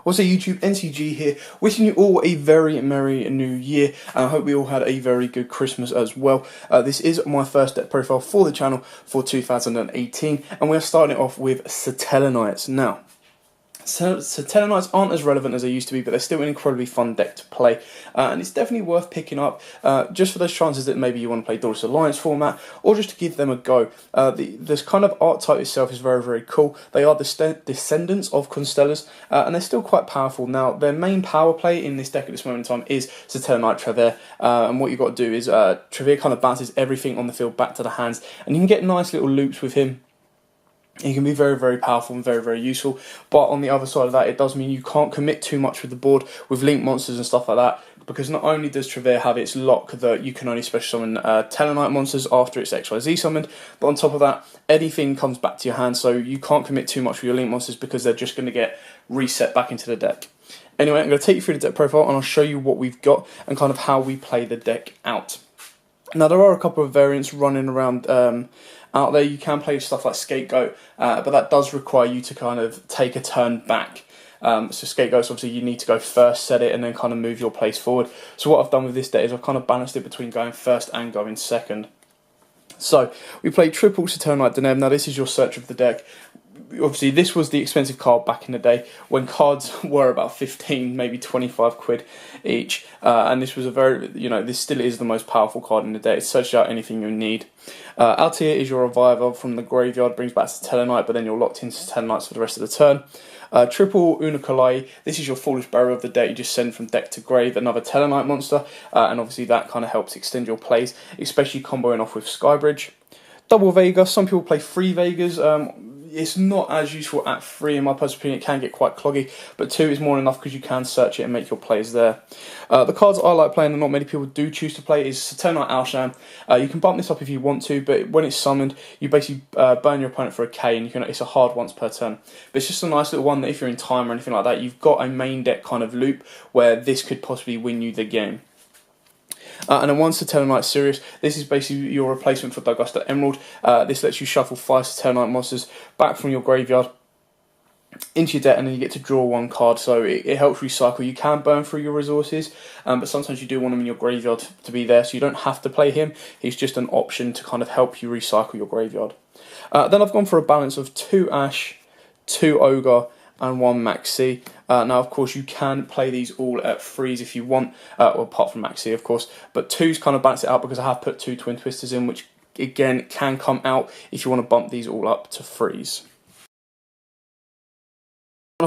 Also, YouTube, NCG here, wishing you all a very merry new year, and I hope we all had a very good Christmas as well. This is my first deck profile for the channel for 2018, and we're starting it off with Satellarknights. Now, Satellarknights aren't as relevant as they used to be, but they're still an incredibly fun deck to play, and it's definitely worth picking up just for those chances that maybe you want to play Daughters Alliance format, or just to give them a go. This kind of art type itself is very, very cool. They are the descendants of Constellars, and they're still quite powerful. Now, their main power play in this deck at this moment in time is Satellarknight Trevere, and what you've got to do is Trevere kind of bounces everything on the field back to the hands, and you can get nice little loops with him. He can be very, very powerful and very, very useful, but on the other side of that, it does mean you can't commit too much with the board with link monsters and stuff like that, because not only does Trevere have its lock that you can only special summon Tellarknight monsters after it's XYZ summoned, but on top of that, anything comes back to your hand, so you can't commit too much with your link monsters because they're just going to get reset back into the deck. Anyway, I'm going to take you through the deck profile and I'll show you what we've got and kind of how we play the deck out. Now, there are a couple of variants running around out there. You can play stuff like Scapegoat, but that does require you to kind of take a turn back. So Scapegoats, obviously, you need to go first, set it, and then kind of move your place forward. So what I've done with this deck is I've kind of balanced it between going first and going second. So we play triple Satellarknight Deneb. Now, this is your search of the deck. Obviously, this was the expensive card back in the day when cards were about 15, maybe 25 quid each, and this was a very, this still is the most powerful card in the deck. It searches out anything you need. Altair is your reviver from the graveyard, brings back Satellarknight, but then you're locked into Satellarknights for the rest of the turn. Triple Unakalai, this is your Foolish Barrier of the deck. You just send from deck to grave another Tellarknight monster, and obviously that kind of helps extend your plays, especially comboing off with Skybridge. Double Vega, some people play 3 Vegas. It's not as useful at 3 in my personal opinion. It can get quite cloggy, but 2 is more than enough because you can search it and make your plays there. The cards I like playing and not many people do choose to play is Satellarknight Alsham. You can bump this up if you want to, but when it's summoned, you basically burn your opponent for a K, and it's a hard once per turn. But it's just a nice little one that if you're in time or anything like that, you've got a main deck kind of loop where this could possibly win you the game. And then one Satellarknight Sirius. This is basically your replacement for Daugusta Emerald. This lets you shuffle 5 Satellarknight monsters back from your graveyard into your deck, and then you get to draw 1 card, so it helps recycle. You can burn through your resources, but sometimes you do want them in your graveyard to be there, so you don't have to play him. He's just an option to kind of help you recycle your graveyard. Then I've gone for a balance of 2 Ash, 2 Ogre, and 1 Maxi. Now, of course, you can play these all at 3s if you want, well, apart from Maxi, of course, but 2s kind of balance it out because I have put 2 Twin Twisters in, which, again, can come out if you want to bump these all up to 3s.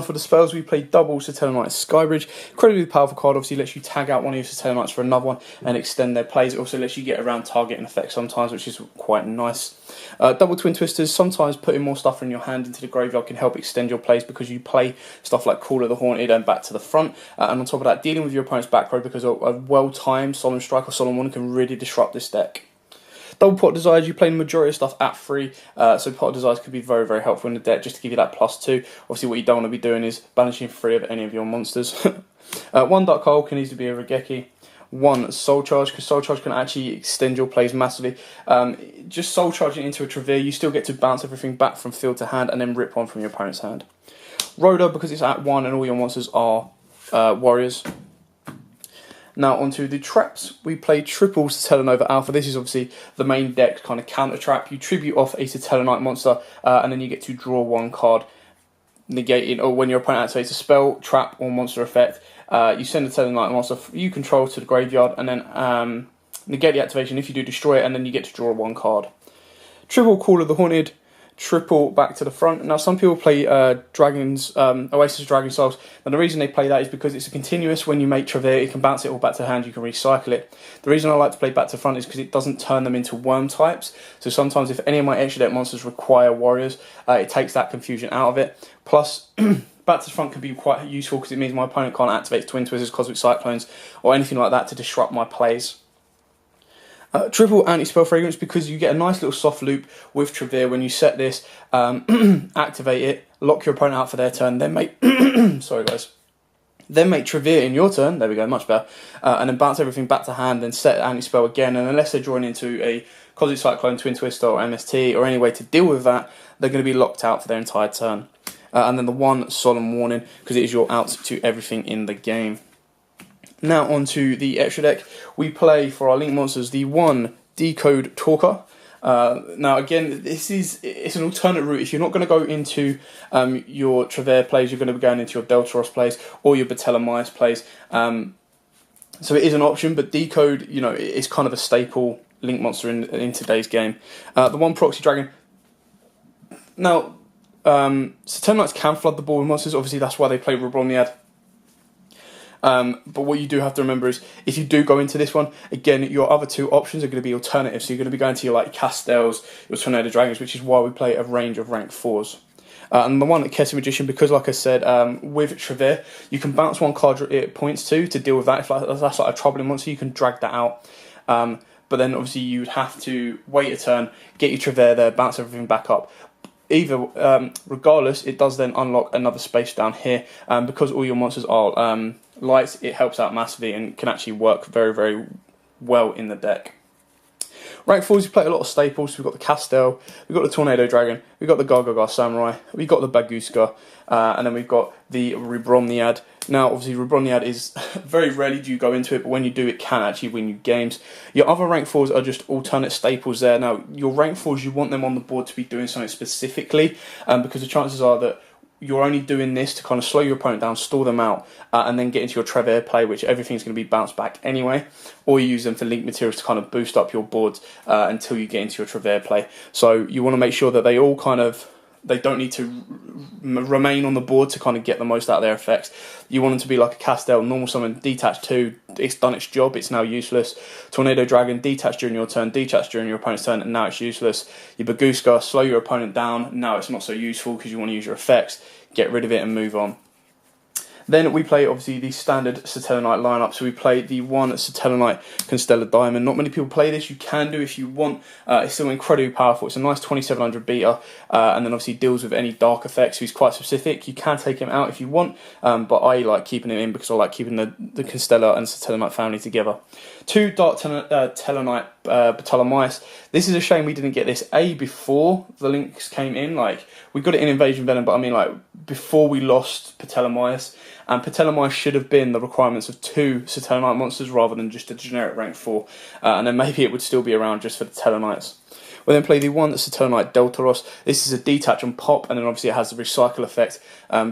For the spells, we play double Satellarknight Skybridge. Incredibly powerful card, obviously lets you tag out one of your Satellarknights for another one and extend their plays. It also lets you get around targeting effects sometimes, which is quite nice. Double Twin Twisters, sometimes putting more stuff in your hand into the graveyard can help extend your plays because you play stuff like Call of the Haunted and Back to the Front. And on top of that, dealing with your opponent's back row because a well-timed Solemn Strike or Solemn Warning can really disrupt this deck. Double Pot Desires, you play the majority of stuff at 3, so Pot Desires could be very, very helpful in the deck just to give you that +2. Obviously, what you don't want to be doing is banishing 3 of any of your monsters. 1 Dark Hole can easily be a Regeki. 1 Soul Charge, because Soul Charge can actually extend your plays massively. Just Soul Charging into a Trevere, you still get to bounce everything back from field to hand and then rip one from your opponent's hand. Rhoda, because it's at 1 and all your monsters are warriors. Now onto the traps, we play triple Satellarknight Alpha. This is obviously the main deck kind of counter trap. You tribute off a Satellarknight monster and then you get to draw 1 card, negating, or when your opponent activates a spell, trap or monster effect, you send a Satellarknight monster you control to the graveyard and then negate the activation if you do destroy it, and then you get to draw 1 card. Triple Call of the Haunted, triple Back to the Front. Now, some people play Oasis Dragon Souls, and the reason they play that is because it's a continuous. When you make Trevere, you can bounce it all back to hand, you can recycle it. The reason I like to play Back to Front is because it doesn't turn them into worm types, so sometimes if any of my extra deck monsters require warriors, it takes that confusion out of it. Plus, Back to Front can be quite useful because it means my opponent can't activate Twin Twizzers, Cosmic Cyclones, or anything like that to disrupt my plays. Triple Anti-Spell Fragrance, because you get a nice little soft loop with Trevere when you set this, activate it, lock your opponent out for their turn, then make sorry guys, then make Trevere in your turn, there we go, much better, and then bounce everything back to hand, then set Anti-Spell again, and unless they're drawing into a Cosmic Cyclone, Twin Twister or MST or any way to deal with that, they're going to be locked out for their entire turn. and then the 1 solemn warning, because it is your out to everything in the game. Now on to the extra deck. We play for our link monsters the 1 Decode Talker. Now again, it's an alternate route. If you're not going to go into your Travere plays, you're going to be going into your Deltaros plays or your Batellamais plays. So it is an option, but Decode, you know, is kind of a staple link monster in today's game. The 1 Proxy Dragon. Now, Satellarknights can flood the board with monsters. Obviously, that's why they play Rebroniad. But what you do have to remember is, if you do go into this one, again, your other 2 options are going to be alternatives. So you're going to be going to your like Castells, your Tornado Dragons, which is why we play a range of rank 4s. And the 1 Keta Magician, because like I said, with Travere, you can bounce 1 card it points to deal with that. If that's like a troubling monster, you can drag that out. But then obviously you'd have to wait a turn, get your Travere there, bounce everything back up. Regardless, it does then unlock another space down here. Because all your monsters are lights, it helps out massively and can actually work very, very well in the deck. Rank 4s, you play a lot of staples. So we've got the Castell, we've got the Tornado Dragon, we've got the Gargagar Samurai, we've got the Baguska, and then we've got the Rebroniad. Now, obviously, Rebroniad is very rarely do you go into it, but when you do, it can actually win you games. Your other rank 4s are just alternate staples there. Now, your rank 4s, you want them on the board to be doing something specifically, because the chances are that you're only doing this to kind of slow your opponent down, stall them out, and then get into your Travere play, which everything's going to be bounced back anyway, or you use them for link materials to kind of boost up your boards until you get into your Travere play. So you want to make sure that they all kind of, they don't need to remain on the board to kind of get the most out of their effects. You want them to be like a Castell, normal summon, detach 2, it's done its job, it's now useless. Tornado Dragon, detach during your turn, detach during your opponent's turn, and now it's useless. Your Baguska, slow your opponent down, now it's not so useful because you want to use your effects, get rid of it and move on. Then we play, obviously, the standard Satellarknight lineup. So we play the 1 Satellarknight Constellar Diamond. Not many people play this. You can do if you want. It's still incredibly powerful. It's a nice 2700 beta, and then obviously deals with any dark effects. So he's quite specific. You can take him out if you want, but I like keeping him in because I like keeping the Constellar and Satellarknight family together. 2 Dark Tellarknight Batellamais. This is a shame we didn't get this before the links came in. Like, we got it in Invasion Venom, but I mean, like, before we lost Batellamais. And Batellamais should have been the requirements of 2 Satellarknight monsters rather than just a generic rank 4. And then maybe it would still be around just for the Tellarknights. We'll then play the 1 Satellarknight Deltaros. This is a detach and pop, and then obviously it has the recycle effect,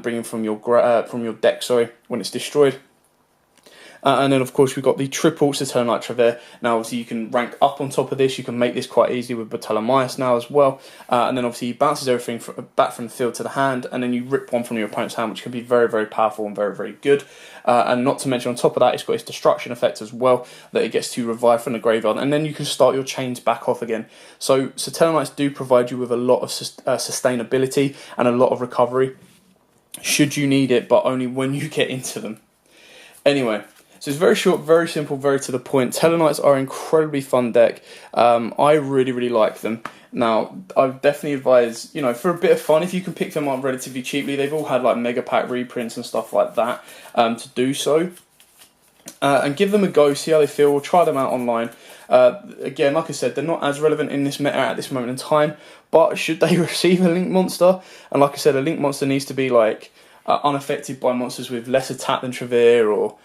bringing from your deck, when it's destroyed. And then, of course, we've got the triple Satellarknight Travere. Now, obviously, you can rank up on top of this. You can make this quite easily with Batellamais now as well. And then, obviously, he bounces everything back from the field to the hand, and then you rip 1 from your opponent's hand, which can be very, very powerful and very, very good. And not to mention, on top of that, it's got its destruction effect as well, that it gets to revive from the graveyard. And then you can start your chains back off again. So, Satellarknights do provide you with a lot of sustainability and a lot of recovery, should you need it, but only when you get into them. Anyway, so it's very short, very simple, very to the point. Tellarknights are an incredibly fun deck. I really, really like them. Now, I definitely advise, you know, for a bit of fun, if you can pick them up relatively cheaply, they've all had like mega pack reprints and stuff like that, to do so. And give them a go, see how they feel, try them out online. Again, like I said, they're not as relevant in this meta at this moment in time, but should they receive a link monster, and like I said, a link monster needs to be like unaffected by monsters with less attack than Travere, or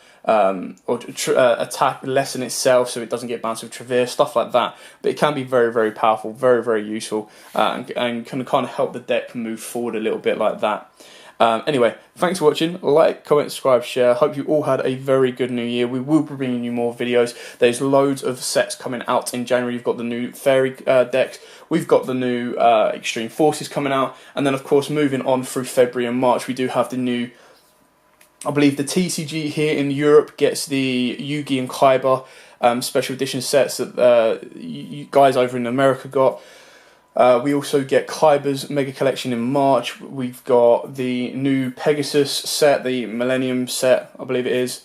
attack less in itself so it doesn't get bounced with Travere, stuff like that. But it can be very, very powerful, very, very useful, and can kind of help the deck move forward a little bit like that. Anyway, thanks for watching. Like, comment, subscribe, share. Hope you all had a very good new year. We will be bringing you more videos. There's loads of sets coming out in January. You've got the new Fairy decks. We've got the new Extreme Forces coming out. And then, of course, moving on through February and March, we do have the new, I believe the TCG here in Europe gets the Yugi and Kaiba special edition sets that you guys over in America got. We also get Kaiba's Mega Collection in March. We've got the new Pegasus set, the Millennium set, I believe it is.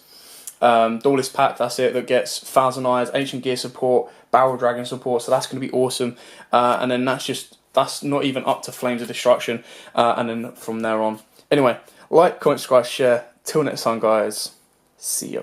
Duelist Pack, that's it, that gets Thousand Eyes, Ancient Gear support, Barrel Dragon support, so that's going to be awesome. And then that's not even up to Flames of Destruction, and then from there on. Anyway, like, comment, subscribe, share. Till next time, guys. See ya.